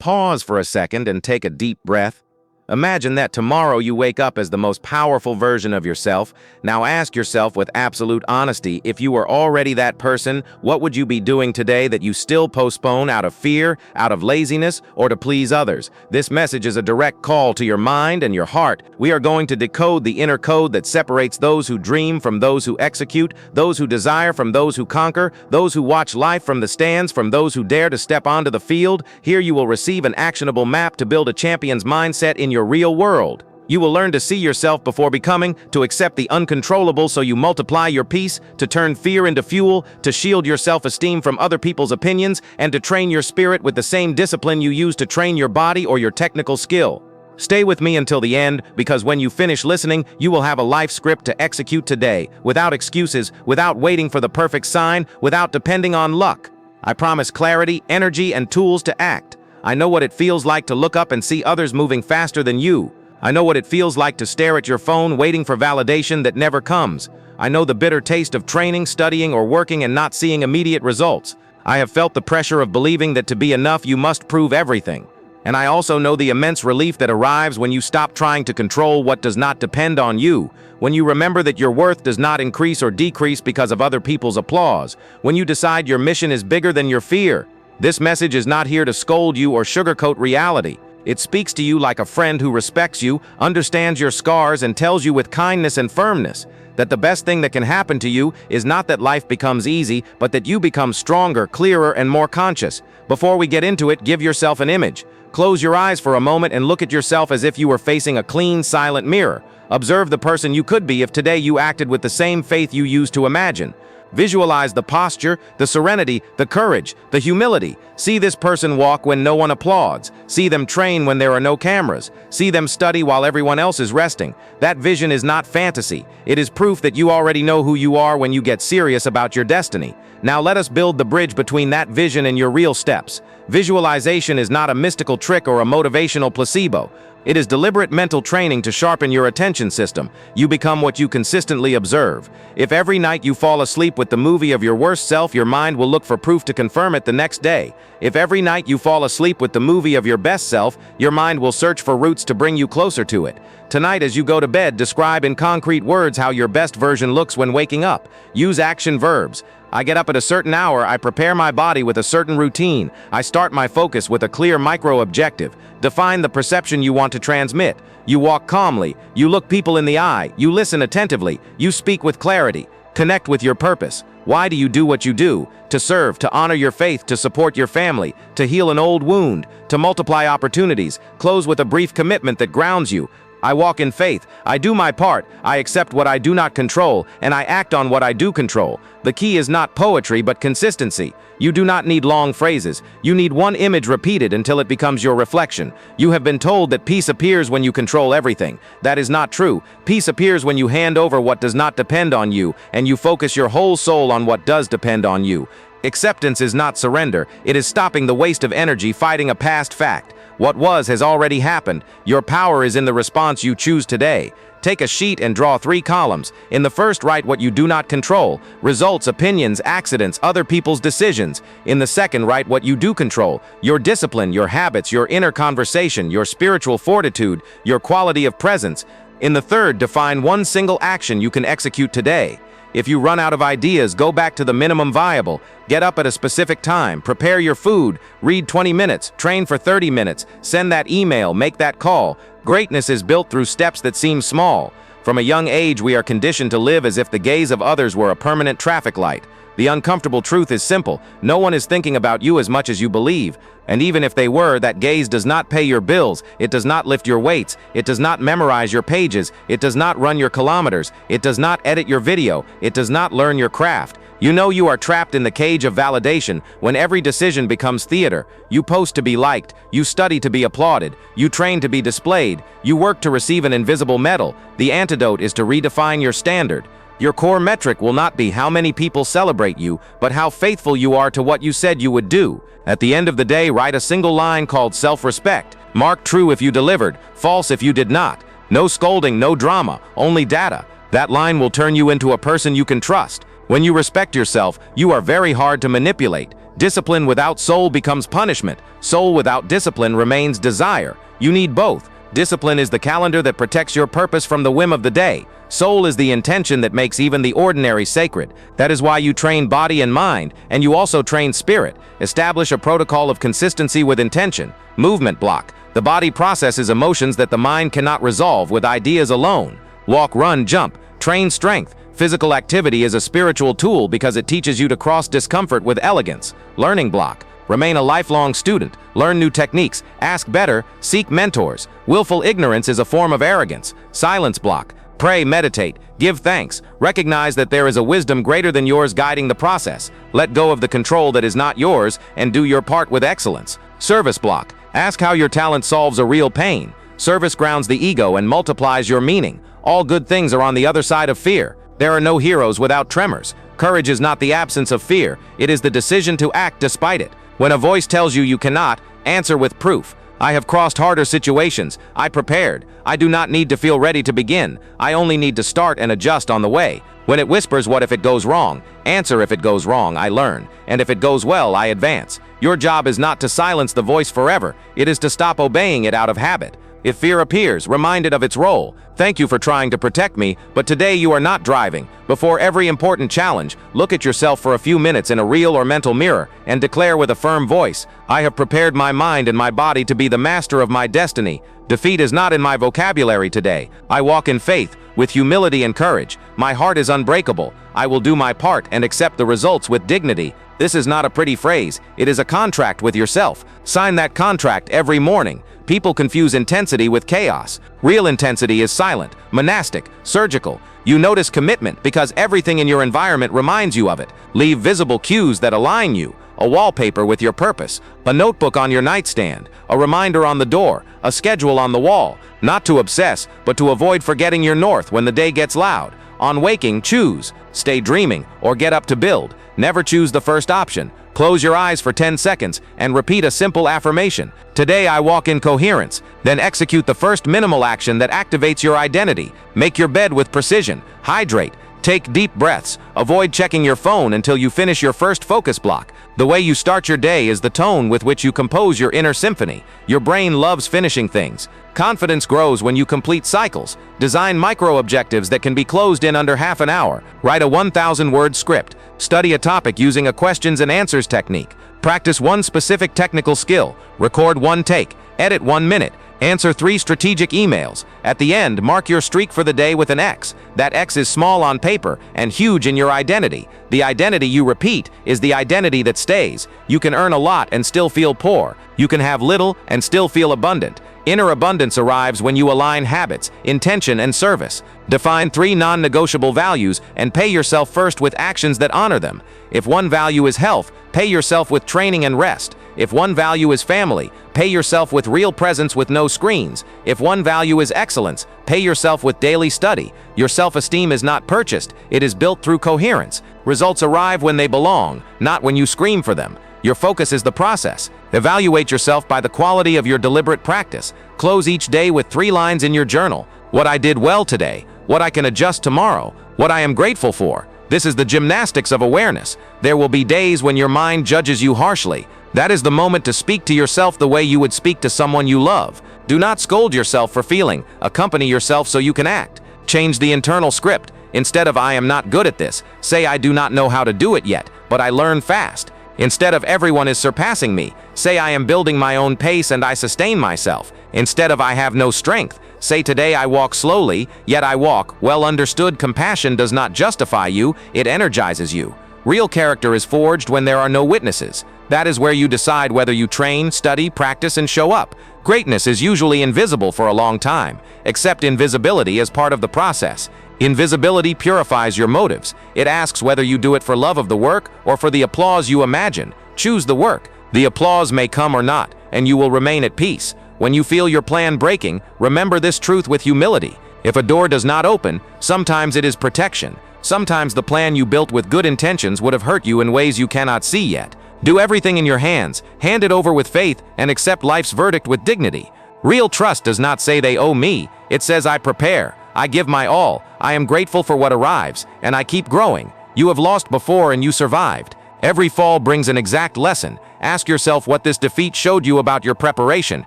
Pause for a second and take a deep breath. Imagine that tomorrow you wake up as the most powerful version of yourself. Now ask yourself with absolute honesty, if you were already that person, what would you be doing today that you still postpone out of fear, out of laziness, or to please others? This message is a direct call to your mind and your heart. We are going to decode the inner code that separates those who dream from those who execute, those who desire from those who conquer, those who watch life from the stands from those who dare to step onto the field. Here you will receive an actionable map to build a champion's mindset in your real world. You will learn to see yourself before becoming, to accept the uncontrollable so you multiply your peace, to turn fear into fuel, to shield your self-esteem from other people's opinions, and to train your spirit with the same discipline you use to train your body or your technical skill. Stay with me until the end, because when you finish listening, you will have a life script to execute today, without excuses, without waiting for the perfect sign, without depending on luck. I promise clarity, energy, and tools to act. I know what it feels like to look up and see others moving faster than you. I know what it feels like to stare at your phone waiting for validation that never comes. I know the bitter taste of training, studying, or working and not seeing immediate results. I have felt the pressure of believing that to be enough you must prove everything. And I also know the immense relief that arrives when you stop trying to control what does not depend on you, when you remember that your worth does not increase or decrease because of other people's applause, when you decide your mission is bigger than your fear. This message is not here to scold you or sugarcoat reality. It speaks to you like a friend who respects you, understands your scars, and tells you with kindness and firmness that the best thing that can happen to you is not that life becomes easy, but that you become stronger, clearer, and more conscious. Before we get into it, give yourself an image. Close your eyes for a moment and look at yourself as if you were facing a clean, silent mirror. Observe the person you could be if today you acted with the same faith you used to imagine. Visualize the posture, the serenity, the courage, the humility. See this person walk when no one applauds. See them train when there are no cameras. See them study while everyone else is resting. That vision is not fantasy. It is proof that you already know who you are when you get serious about your destiny. Now let us build the bridge between that vision and your real steps. Visualization is not a mystical trick or a motivational placebo. It is deliberate mental training to sharpen your attention system. You become what you consistently observe. If every night you fall asleep with the movie of your worst self, your mind will look for proof to confirm it the next day. If every night you fall asleep with the movie of your best self, your mind will search for routes to bring you closer to it. Tonight, as you go to bed, describe in concrete words how your best version looks when waking up. Use action verbs. I get up at a certain hour, I prepare my body with a certain routine, I start my focus with a clear micro-objective. Define the perception you want to transmit. You walk calmly, you look people in the eye, you listen attentively, you speak with clarity. Connect with your purpose. Why do you do what you do? To serve, to honor your faith, to support your family, to heal an old wound, to multiply opportunities. Close with a brief commitment that grounds you. I walk in faith, I do my part, I accept what I do not control, and I act on what I do control. The key is not poetry but consistency. You do not need long phrases. You need one image repeated until it becomes your reflection. You have been told that peace appears when you control everything. That is not true. Peace appears when you hand over what does not depend on you, and you focus your whole soul on what does depend on you. Acceptance is not surrender. It is stopping the waste of energy fighting a past fact. What was has already happened. Your power is in the response you choose today. Take a sheet and draw 3 columns. In the first, write what you do not control: results, opinions, accidents, other people's decisions. In the second, write what you do control: your discipline, your habits, your inner conversation, your spiritual fortitude, your quality of presence. In the third, define one single action you can execute today. If you run out of ideas, go back to the minimum viable. Get up at a specific time, prepare your food, read 20 minutes, train for 30 minutes, send that email, make that call. Greatness is built through steps that seem small. From a young age, we are conditioned to live as if the gaze of others were a permanent traffic light. The uncomfortable truth is simple. No one is thinking about you as much as you believe. And even if they were, that gaze does not pay your bills, it does not lift your weights, it does not memorize your pages, it does not run your kilometers, it does not edit your video, it does not learn your craft. You know you are trapped in the cage of validation when every decision becomes theater. You post to be liked, you study to be applauded, you train to be displayed, you work to receive an invisible medal. The antidote is to redefine your standard. Your core metric will not be how many people celebrate you, but how faithful you are to what you said you would do. At the end of the day, write a single line called self-respect. Mark true if you delivered, false if you did not. No scolding, no drama, only data. That line will turn you into a person you can trust. When you respect yourself, you are very hard to manipulate. Discipline without soul becomes punishment. Soul without discipline remains desire. You need both. Discipline is the calendar that protects your purpose from the whim of the day. Soul is the intention that makes even the ordinary sacred. That is why you train body and mind, and you also train spirit. Establish a protocol of consistency with intention. Movement block. The body processes emotions that the mind cannot resolve with ideas alone. Walk, run, jump. Train strength. Physical activity is a spiritual tool because it teaches you to cross discomfort with elegance. Learning block. Remain a lifelong student. Learn new techniques. Ask better. Seek mentors. Willful ignorance is a form of arrogance. Silence block. Pray, meditate, give thanks. Recognize that there is a wisdom greater than yours guiding the process. Let go of the control that is not yours and do your part with excellence. Service block. Ask how your talent solves a real pain. Service grounds the ego and multiplies your meaning. All good things are on the other side of fear. There are no heroes without tremors. Courage is not the absence of fear. It is the decision to act despite it. When a voice tells you you cannot, answer with proof. I have crossed harder situations. I prepared. I do not need to feel ready to begin. I only need to start and adjust on the way. When it whispers, what if it goes wrong? Answer, if it goes wrong, I learn. And if it goes well, I advance. Your job is not to silence the voice forever. It is to stop obeying it out of habit. If fear appears, remind it of its role. Thank you for trying to protect me, but today you are not driving. Before every important challenge, look at yourself for a few minutes in a real or mental mirror and declare with a firm voice, I have prepared my mind and my body to be the master of my destiny. Defeat is not in my vocabulary today. I walk in faith, with humility and courage. My heart is unbreakable. I will do my part and accept the results with dignity. This is not a pretty phrase. It is a contract with yourself. Sign that contract every morning. People confuse intensity with chaos. Real intensity is silent, monastic, surgical. You notice commitment because everything in your environment reminds you of it. Leave visible cues that align you. A wallpaper with your purpose, a notebook on your nightstand, a reminder on the door, a schedule on the wall. Not to obsess, but to avoid forgetting your north when the day gets loud. On waking, choose. Stay dreaming or get up to build. Never choose the first option. Close your eyes for 10 seconds and repeat a simple affirmation. Today I walk in coherence. Then execute the first minimal action that activates your identity. Make your bed with precision. Hydrate. Take deep breaths. Avoid checking your phone until you finish your first focus block. The way you start your day is the tone with which you compose your inner symphony. Your brain loves finishing things. Confidence grows when you complete cycles. Design micro-objectives that can be closed in under half an hour. Write a 1,000-word script. Study a topic using a questions and answers technique. Practice one specific technical skill. Record one take. Edit 1 minute. Answer 3 strategic emails. At the end, mark your streak for the day with an X. That X is small on paper and huge in your identity. The identity you repeat is the identity that stays. You can earn a lot and still feel poor. You can have little and still feel abundant. Inner abundance arrives when you align habits, intention, and service. Define 3 non-negotiable values and pay yourself first with actions that honor them. If one value is health, pay yourself with training and rest. If one value is family, pay yourself with real presence with no screens. If one value is excellence, pay yourself with daily study. Your self-esteem is not purchased, it is built through coherence. Results arrive when they belong, not when you scream for them. Your focus is the process. Evaluate yourself by the quality of your deliberate practice. Close each day with 3 lines in your journal. What I did well today, what I can adjust tomorrow, what I am grateful for. This is the gymnastics of awareness. There will be days when your mind judges you harshly. That is the moment to speak to yourself the way you would speak to someone you love. Do not scold yourself for feeling. Accompany yourself so you can act. Change the internal script. Instead of I am not good at this, say I do not know how to do it yet, but I learn fast. Instead of everyone is surpassing me, say I am building my own pace and I sustain myself. Instead of I have no strength, say today I walk slowly, yet I walk. Well understood, compassion does not justify you, it energizes you. Real character is forged when there are no witnesses. That is where you decide whether you train, study, practice, and show up. Greatness is usually invisible for a long time. Accept invisibility as part of the process. Invisibility purifies your motives. It asks whether you do it for love of the work or for the applause you imagine. Choose the work. The applause may come or not, and you will remain at peace. When you feel your plan breaking, remember this truth with humility. If a door does not open, sometimes it is protection. Sometimes the plan you built with good intentions would have hurt you in ways you cannot see yet. Do everything in your hands, hand it over with faith, and accept life's verdict with dignity. Real trust does not say they owe me. It says I prepare. I give my all. I am grateful for what arrives, and I keep growing. You have lost before and you survived. Every fall brings an exact lesson. Ask yourself what this defeat showed you about your preparation,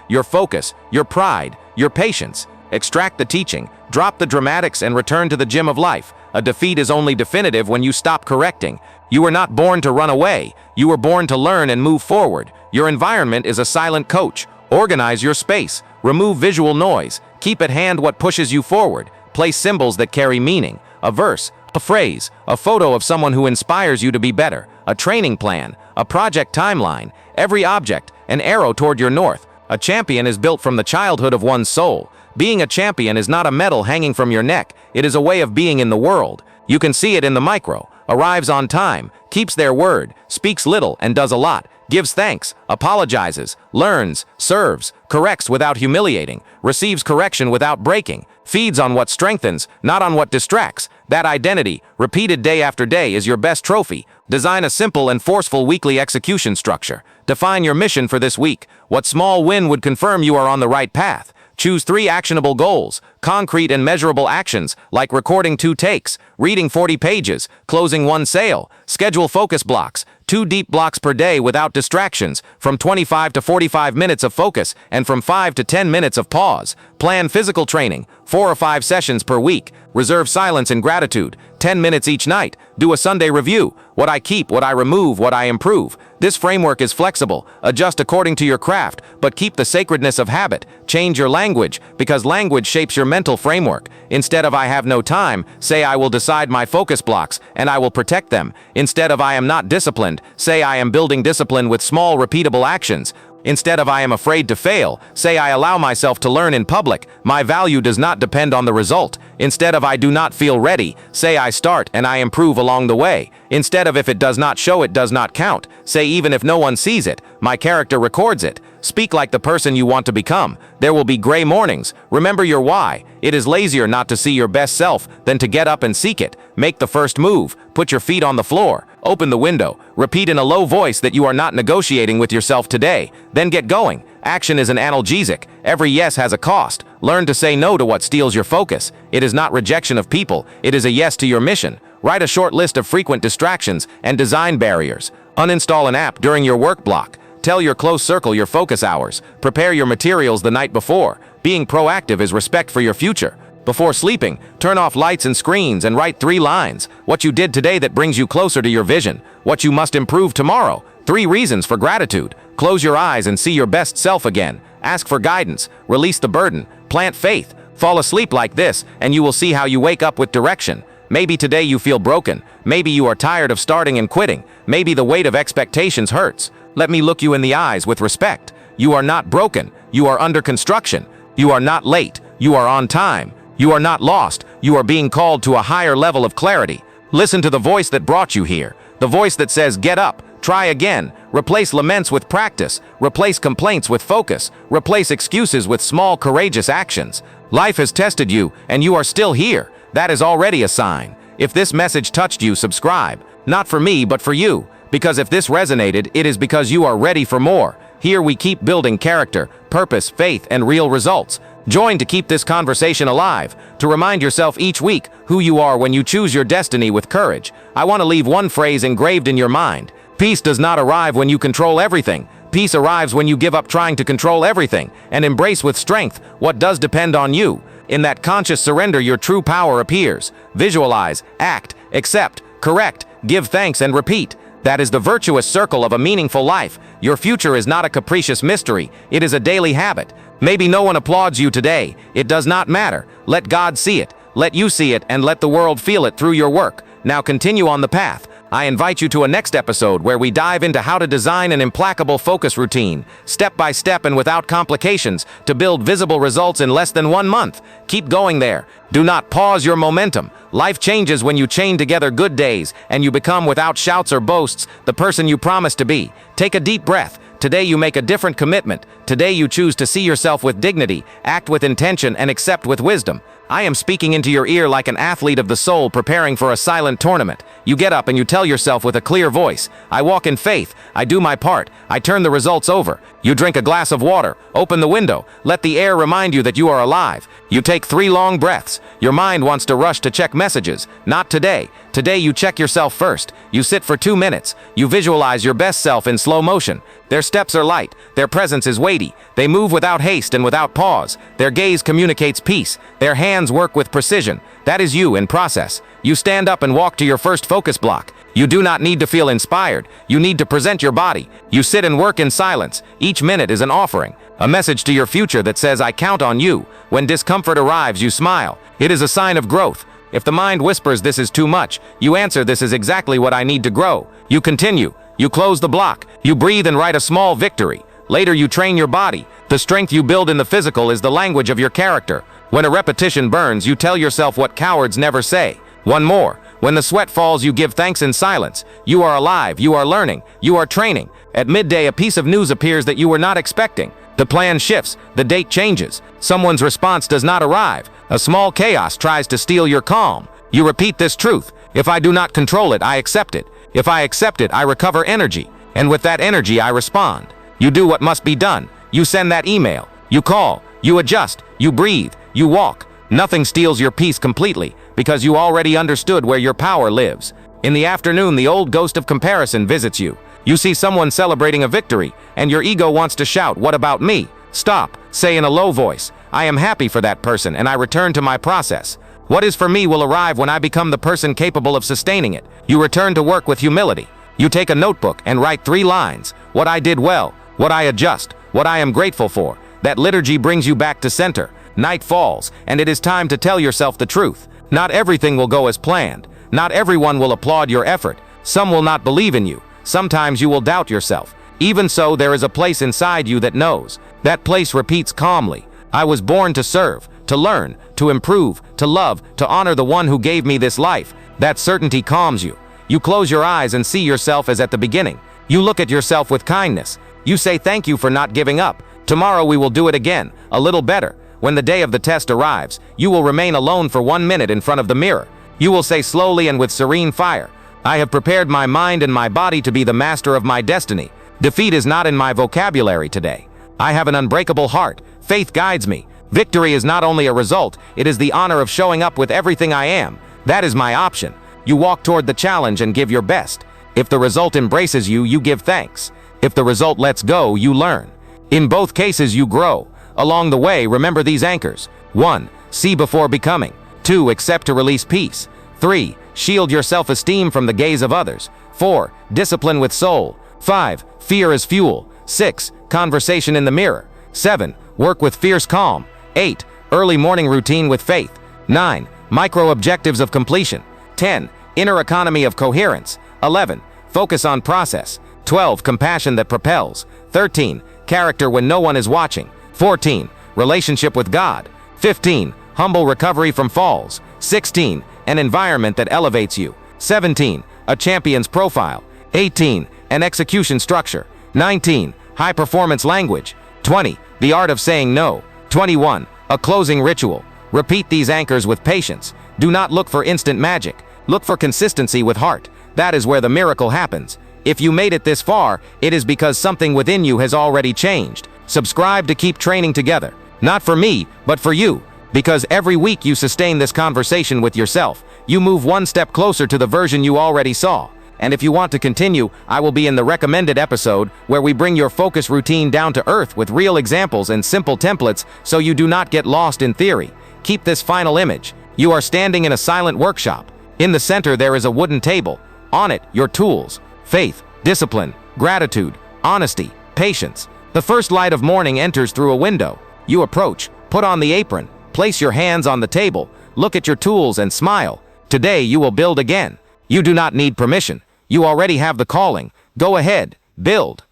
your focus, your pride, your patience. Extract the teaching, drop the dramatics, and return to the gym of life. A defeat is only definitive when you stop correcting. You were not born to run away. You were born to learn and move forward. Your environment is a silent coach. Organize your space. Remove visual noise. Keep at hand what pushes you forward. Place symbols that carry meaning. A verse, a phrase, a photo of someone who inspires you to be better. A training plan, a project timeline. Every object, an arrow toward your north. A champion is built from the childhood of one's soul. Being a champion is not a medal hanging from your neck. It is a way of being in the world. You can see it in the micro. Arrives on time, keeps their word, speaks little and does a lot, gives thanks, apologizes, learns, serves, corrects without humiliating, receives correction without breaking, feeds on what strengthens, not on what distracts. That identity, repeated day after day, is your best trophy. Design a simple and forceful weekly execution structure. Define your mission for this week. What small win would confirm you are on the right path? Choose 3 actionable goals, concrete and measurable actions, like recording 2 takes, reading 40 pages, closing 1 sale. Schedule focus blocks, 2 deep blocks per day without distractions, from 25 to 45 minutes of focus and from 5 to 10 minutes of pause. Plan physical training, 4 or 5 sessions per week. Reserve silence and gratitude, 10 minutes each night. Do a Sunday review, what I keep, what I remove, what I improve. This framework is flexible. Adjust according to your craft, but keep the sacredness of habit. Change your language, because language shapes your mental framework. Instead of "I have no time," say "I will decide my focus blocks, and I will protect them." Instead of "I am not disciplined," say "I am building discipline with small, repeatable actions." Instead of "I am afraid to fail," say "I allow myself to learn in public. My value does not depend on the result." Instead of "I do not feel ready," say "I start and I improve along the way." Instead of "If it does not show, it does not count," say "Even if no one sees it, my character records it." Speak like the person you want to become. There will be gray mornings. Remember your why. It is lazier not to see your best self than to get up and seek it. Make the first move. Put your feet on the floor. Open the window. Repeat in a low voice that you are not negotiating with yourself today. Then get going. Action is an analgesic. Every yes has a cost. Learn to say no to what steals your focus. It is not rejection of people. It is a yes to your mission. Write a short list of frequent distractions and design barriers. Uninstall an app during your work block. Tell your close circle your focus hours. Prepare your materials the night before. Being proactive is respect for your future. Before sleeping, turn off lights and screens and write 3 lines. What you did today that brings you closer to your vision. What you must improve tomorrow. 3 reasons for gratitude. Close your eyes and see your best self again. Ask for guidance. Release the burden. Plant faith. Fall asleep like this, and you will see how you wake up with direction. Maybe today you feel broken. Maybe you are tired of starting and quitting. Maybe the weight of expectations hurts. Let me look you in the eyes with respect. You are not broken. You are under construction. You are not late. You are on time. You are not lost. You are being called to a higher level of clarity. Listen to the voice that brought you here. The voice that says, "Get up, try again." Replace laments with practice. Replace complaints with focus. Replace excuses with small, courageous actions. Life has tested you, and you are still here. That is already a sign. If this message touched you, subscribe. Not for me, but for you. Because if this resonated, it is because you are ready for more. Here we keep building character, purpose, faith, and real results. Join to keep this conversation alive, to remind yourself each week who you are when you choose your destiny with courage. I want to leave one phrase engraved in your mind. Peace does not arrive when you control everything. Peace arrives when you give up trying to control everything and embrace with strength what does depend on you. In that conscious surrender, your true power appears. Visualize, act, accept, correct, give thanks, and repeat. That is the virtuous circle of a meaningful life. Your future is not a capricious mystery. It is a daily habit. Maybe no one applauds you today. It does not matter. Let God see it. Let you see it, and let the world feel it through your work. Now continue on the path. I invite you to a next episode where we dive into how to design an implacable focus routine, step by step and without complications, to build visible results in less than 1 month. Keep going there. Do not pause your momentum. Life changes when you chain together good days, and you become, without shouts or boasts, the person you promised to be. Take a deep breath. Today you make a different commitment. Today you choose to see yourself with dignity, act with intention, and accept with wisdom. I am speaking into your ear like an athlete of the soul preparing for a silent tournament. You get up and you tell yourself with a clear voice, I walk in faith, I do my part, I turn the results over. You drink a glass of water, open the window, let the air remind you that you are alive. You take 3 long breaths. Your mind wants to rush to check messages. Not today. Today you check yourself first. You sit for 2 minutes. You visualize your best self in slow motion. Their steps are light. Their presence is weighty. They move without haste and without pause. Their gaze communicates peace. Their hands work with precision. That is you in process. You stand up and walk to your first focus block. You do not need to feel inspired. You need to present your body. You sit and work in silence. Each minute is an offering, a message to your future that says, I count on you. When discomfort arrives, you smile. It is a sign of growth. If the mind whispers this is too much, you answer this is exactly what I need to grow. You continue. You close the block. You breathe and write a small victory. Later you train your body. The strength you build in the physical is the language of your character. When a repetition burns, you tell yourself what cowards never say. One more. When the sweat falls, you give thanks in silence. You are alive, you are learning, you are training. At midday, a piece of news appears that you were not expecting. The plan shifts, the date changes. Someone's response does not arrive. A small chaos tries to steal your calm. You repeat this truth. If I do not control it, I accept it. If I accept it, I recover energy. And with that energy, I respond. You do what must be done. You send that email. You call. You adjust. You breathe. You walk. Nothing steals your peace completely, because you already understood where your power lives. In the afternoon, the old ghost of comparison visits you. You see someone celebrating a victory, and your ego wants to shout, what about me? Stop. Say in a low voice, I am happy for that person, and I return to my process. What is for me will arrive when I become the person capable of sustaining it. You return to work with humility. You take a notebook and write 3 lines. What I did well, what I adjust, what I am grateful for. That liturgy brings you back to center. Night falls, and it is time to tell yourself the truth. Not everything will go as planned. Not everyone will applaud your effort. Some will not believe in you. Sometimes you will doubt yourself. Even so, there is a place inside you that knows. That place repeats calmly, I was born to serve, to learn, to improve, to love, to honor the one who gave me this life. That certainty calms you. You close your eyes and see yourself as at the beginning. You look at yourself with kindness. You say thank you for not giving up. Tomorrow we will do it again, a little better. When the day of the test arrives, you will remain alone for 1 minute in front of the mirror. You will say slowly and with serene fire, I have prepared my mind and my body to be the master of my destiny. Defeat is not in my vocabulary today. I have an unbreakable heart. Faith guides me. Victory is not only a result, it is the honor of showing up with everything I am. That is my option. You walk toward the challenge and give your best. If the result embraces you, you give thanks. If the result lets go, you learn. In both cases, you grow. Along the way, remember these anchors. 1. See before becoming. 2. Accept to release peace. 3. Shield your self-esteem from the gaze of others. 4. Discipline with soul. 5. Fear as fuel. 6. Conversation in the mirror. 7. Work with fierce calm. 8. Early morning routine with faith. 9. Micro objectives of completion. 10. Inner economy of coherence. 11. Focus on process. 12. Compassion that propels. 13. Character when no one is watching. 14. Relationship with God. 15. Humble recovery from falls. 16. An environment that elevates you. 17. A champion's profile. 18. An execution structure. 19. High performance language. 20. The art of saying no. 21. A closing ritual. Repeat these anchors with patience. Do not look for instant magic. Look for consistency with heart. That is where the miracle happens. If you made it this far, it is because something within you has already changed. Subscribe to keep training together. Not for me, but for you. Because every week you sustain this conversation with yourself, you move 1 step closer to the version you already saw. And if you want to continue, I will be in the recommended episode where we bring your focus routine down to earth with real examples and simple templates so you do not get lost in theory. Keep this final image. You are standing in a silent workshop. In the center there is a wooden table. On it, your tools. Faith, discipline, gratitude, honesty, patience. The first light of morning enters through a window. You approach, put on the apron, place your hands on the table, look at your tools and smile. Today you will build again. You do not need permission. You already have the calling. Go ahead, build.